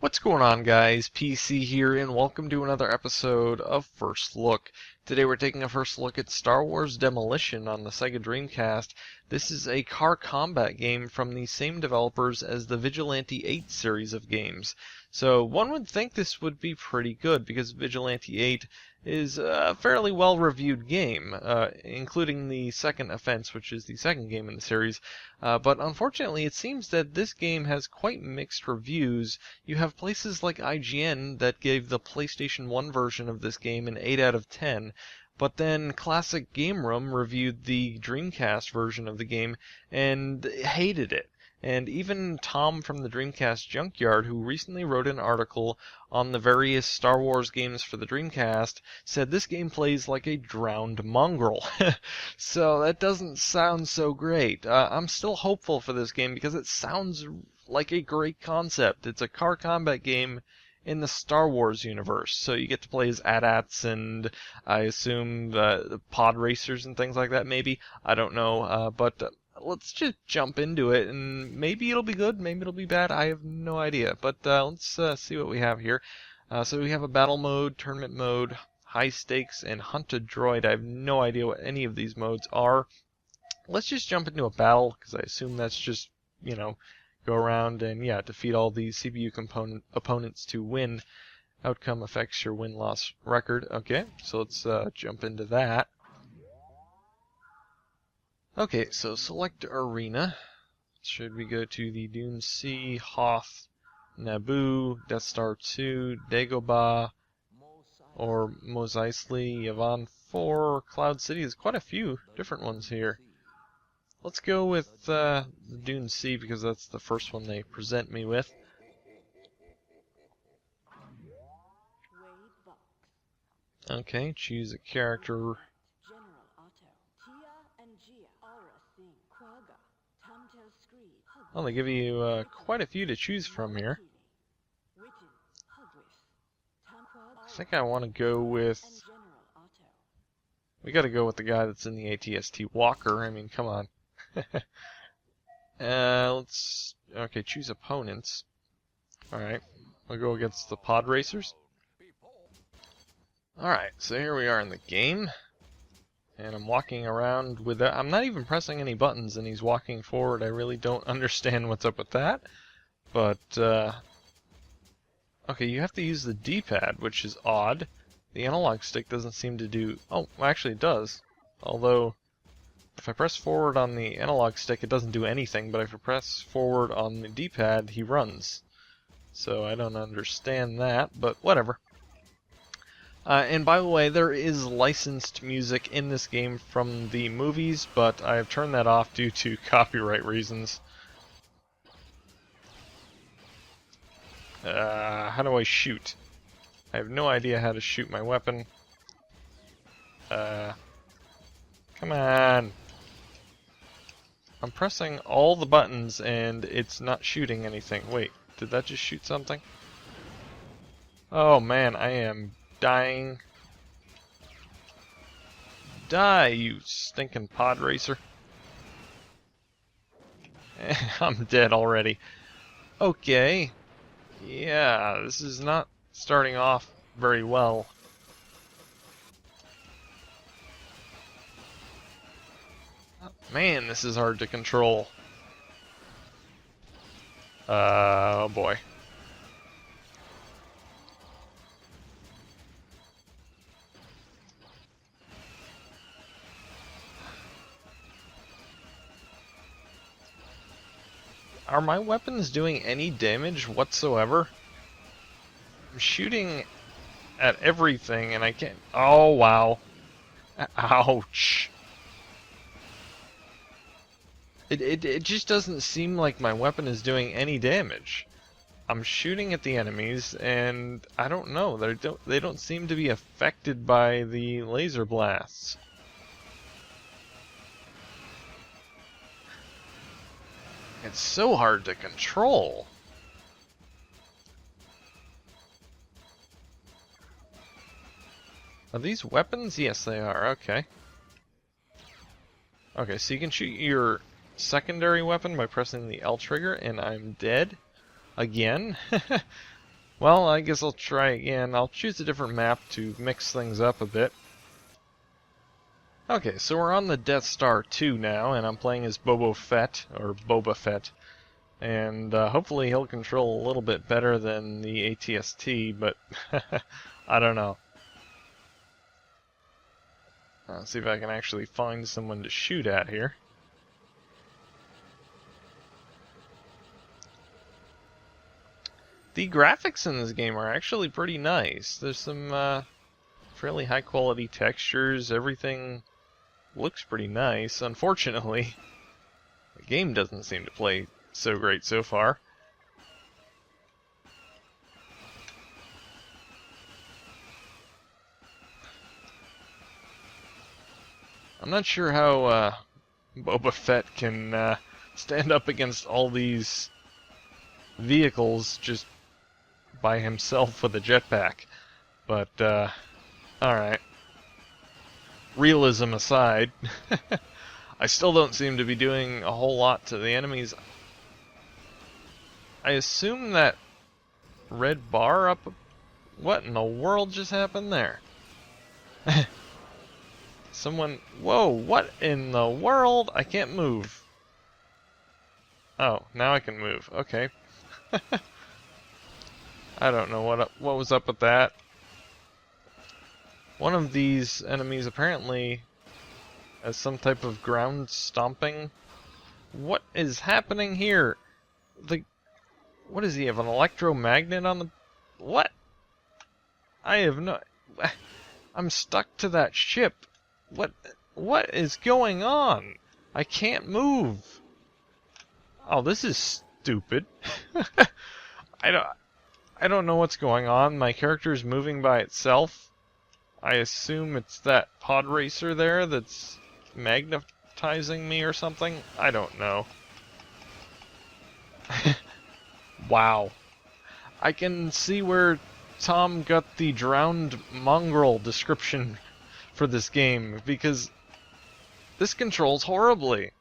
What's going on, guys? PC here, and welcome to another episode of First Look. Today we're taking a first look at Star Wars Demolition on the Sega Dreamcast. This is a car combat game from the same developers as the Vigilante 8 series of games. So one would think this would be pretty good, because Vigilante 8 is a fairly well-reviewed game, including the Second Offense, which is the second game in the series. But unfortunately, it seems that this game has quite mixed reviews. You have places like IGN that gave the PlayStation 1 version of this game an 8 out of 10, but then Classic Game Room reviewed the Dreamcast version of the game and hated it. And even Tom from the Dreamcast Junkyard, who recently wrote an article on the various Star Wars games for the Dreamcast, said this game plays like a drowned mongrel. So that doesn't sound so great. I'm still hopeful for this game because it sounds like a great concept. It's a car combat game in the Star Wars universe. So you get to play as AT-ATs and I assume the pod racers and things like that, maybe. I don't know, but let's just jump into it, and maybe it'll be good, maybe it'll be bad, I have no idea. But let's see what we have here. So we have a battle mode, tournament mode, high stakes, and hunt a droid. I have no idea what any of these modes are. Let's just jump into a battle, because I assume that's just, go around and, defeat all these CPU opponents to win. Outcome affects your win-loss record. Okay, so let's jump into that. Okay, so select arena. Should we go to the Dune Sea, Hoth, Naboo, Death Star 2, Dagobah, or Mos Eisley, Yavin 4, Cloud City? There's quite a few different ones here. Let's go with the Dune Sea because that's the first one they present me with. Okay, choose a character. Well, they give you quite a few to choose from here. I think I want to go with... We gotta go with the guy that's in the ATST Walker. I mean, come on. Let's... Okay, choose opponents. Alright, we'll go against the pod racers. Alright, so here we are in the game. And I'm walking around with that. I'm not even pressing any buttons and he's walking forward. I really don't understand what's up with that. But, okay, you have to use the D-pad, which is odd. The analog stick doesn't seem to do... Oh, actually it does. Although, if I press forward on the analog stick, it doesn't do anything. But if I press forward on the D-pad, he runs. So I don't understand that, but whatever. And by the way, there is licensed music in this game from the movies, but I have turned that off due to copyright reasons. How do I shoot? I have no idea how to shoot my weapon. Come on! I'm pressing all the buttons and it's not shooting anything. Wait, did that just shoot something? Oh man, I am... dying. Die, you stinking pod racer. I'm dead already. Okay. Yeah, this is not starting off very well. Man, this is hard to control. Oh boy. Are my weapons doing any damage whatsoever? I'm shooting at everything and I can't... Oh, wow. Ouch. It just doesn't seem like my weapon is doing any damage. I'm shooting at the enemies and I don't know. They don't seem to be affected by the laser blasts. It's so hard to control. Are these weapons? Yes, they are. Okay. Okay, so you can shoot your secondary weapon by pressing the L trigger, and I'm dead. Again? Well, I guess I'll try again. I'll choose a different map to mix things up a bit. Okay, so we're on the Death Star 2 now, and I'm playing as Boba Fett. And hopefully he'll control a little bit better than the ATST, but I don't know. Let's see if I can actually find someone to shoot at here. The graphics in this game are actually pretty nice. There's some fairly high quality textures. Everything looks pretty nice. Unfortunately, the game doesn't seem to play so great so far. I'm not sure how Boba Fett can stand up against all these vehicles just by himself with a jetpack. But, alright. Realism aside, I still don't seem to be doing a whole lot to the enemies. I assume that red bar up... What in the world just happened there? Someone... Whoa, what in the world? I can't move. Oh, now I can move. Okay. I don't know what was up with that. One of these enemies apparently has some type of ground stomping. What is happening here? What does he have? An electromagnet on the... What? I have no... I'm stuck to that ship. What is going on? I can't move. Oh, this is stupid. I don't know what's going on. My character is moving by itself. I assume it's that pod racer there that's magnetizing me or something. I don't know. Wow. I can see where Tom got the drowned mongrel description for this game, because this controls horribly.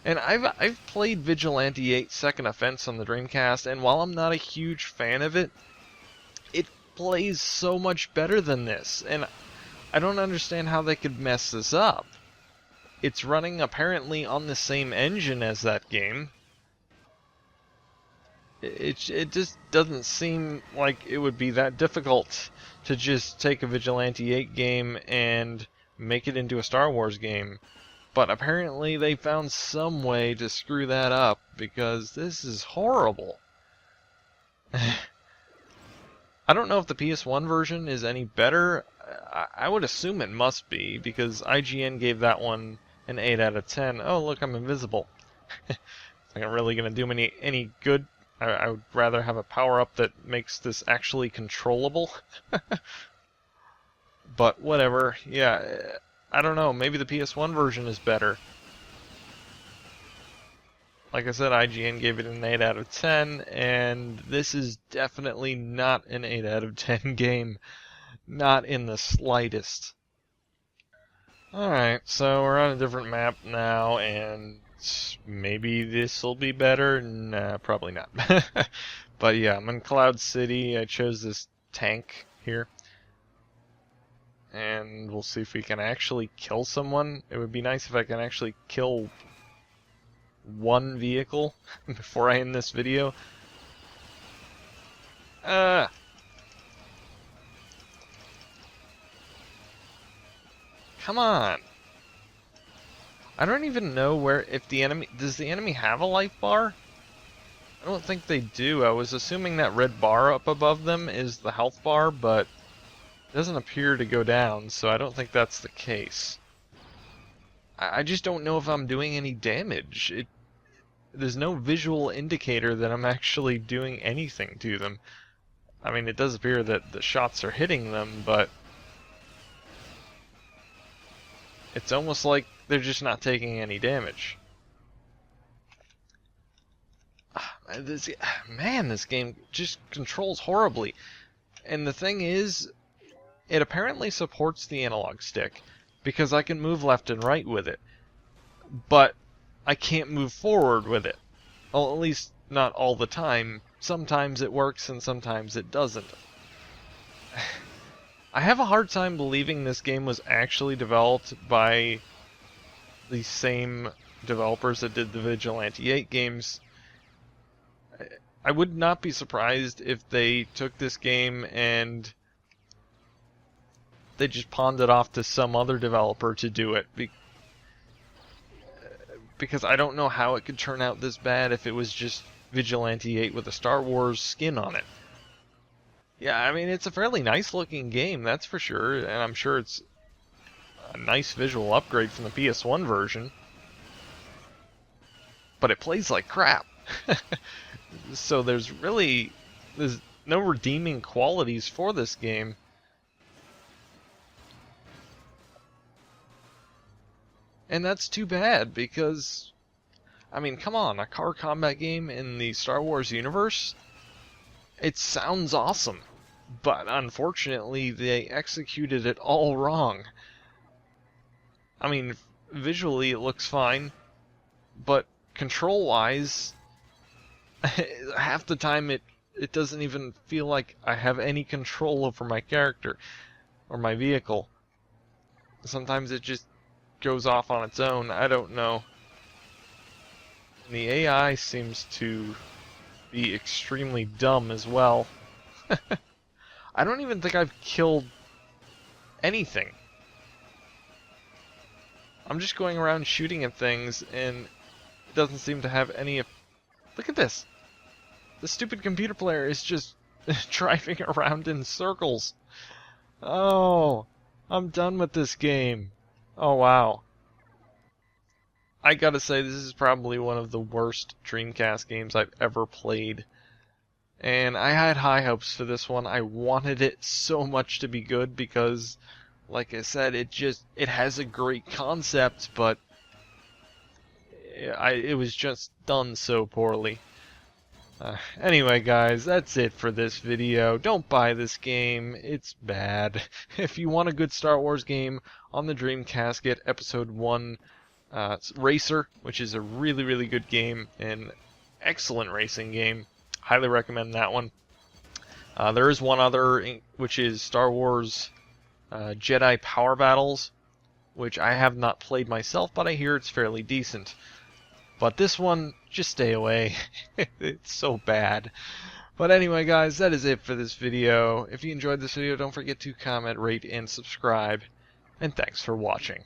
And I've played Vigilante 8 Second Offense on the Dreamcast, and while I'm not a huge fan of it, it plays so much better than this, and I don't understand how they could mess this up. It's running apparently on the same engine as that game. It just doesn't seem like it would be that difficult to just take a Vigilante 8 game and make it into a Star Wars game. But apparently they found some way to screw that up, because this is horrible. I don't know if the PS1 version is any better. I would assume it must be, because IGN gave that one an 8 out of 10. Oh, look, I'm invisible. It's not really going to do me any good. I would rather have a power-up that makes this actually controllable. But whatever, yeah. I don't know, maybe the PS1 version is better. Like I said, IGN gave it an 8 out of 10, and this is definitely not an 8 out of 10 game. Not in the slightest. Alright, so we're on a different map now, and maybe this will be better? Nah, probably not. But yeah, I'm in Cloud City. I chose this tank here. And we'll see if we can actually kill someone. It would be nice if I can actually kill one vehicle before I end this video. Come on. I don't even know where, if the enemy, does the enemy have a life bar? I don't think they do. I was assuming that red bar up above them is the health bar, but it doesn't appear to go down, so I don't think that's the case. I just don't know if I'm doing any damage. There's no visual indicator that I'm actually doing anything to them. I mean, it does appear that the shots are hitting them, but it's almost like they're just not taking any damage. Man, this game just controls horribly. And the thing is, it apparently supports the analog stick, because I can move left and right with it. But I can't move forward with it. Well, at least not all the time. sometimes it works and sometimes it doesn't. I have a hard time believing this game was actually developed by the same developers that did the Vigilante 8 games. I would not be surprised if they took this game and they just pawned it off to some other developer to do it. Because I don't know how it could turn out this bad if it was just Vigilante 8 with a Star Wars skin on it. Yeah, I mean, it's a fairly nice looking game, that's for sure, and I'm sure it's a nice visual upgrade from the PS1 version. But it plays like crap. So there's no redeeming qualities for this game. And that's too bad, because, I mean, come on, a car combat game in the Star Wars universe? It sounds awesome, but unfortunately they executed it all wrong. I mean, visually it looks fine, but control-wise, half the time it doesn't even feel like I have any control over my character or my vehicle. Sometimes it just goes off on its own. I don't know. And the AI seems to be extremely dumb as well. I don't even think I've killed anything. I'm just going around shooting at things, and it doesn't seem to have any... Look at this! The stupid computer player is just driving around in circles. Oh, I'm done with this game. Oh, wow. I gotta say, this is probably one of the worst Dreamcast games I've ever played. And I had high hopes for this one. I wanted it so much to be good because, like I said, it has a great concept, but it was just done so poorly. Anyway, guys, that's it for this video. Don't buy this game. It's bad. If you want a good Star Wars game on the Dreamcast, get Episode 1 Racer, which is a really, really good game and excellent racing game. Highly recommend that one. There is one other, which is Star Wars Jedi Power Battles, which I have not played myself, but I hear it's fairly decent. But this one, just stay away. It's so bad. But anyway, guys, that is it for this video. If you enjoyed this video, don't forget to comment, rate, and subscribe. And thanks for watching.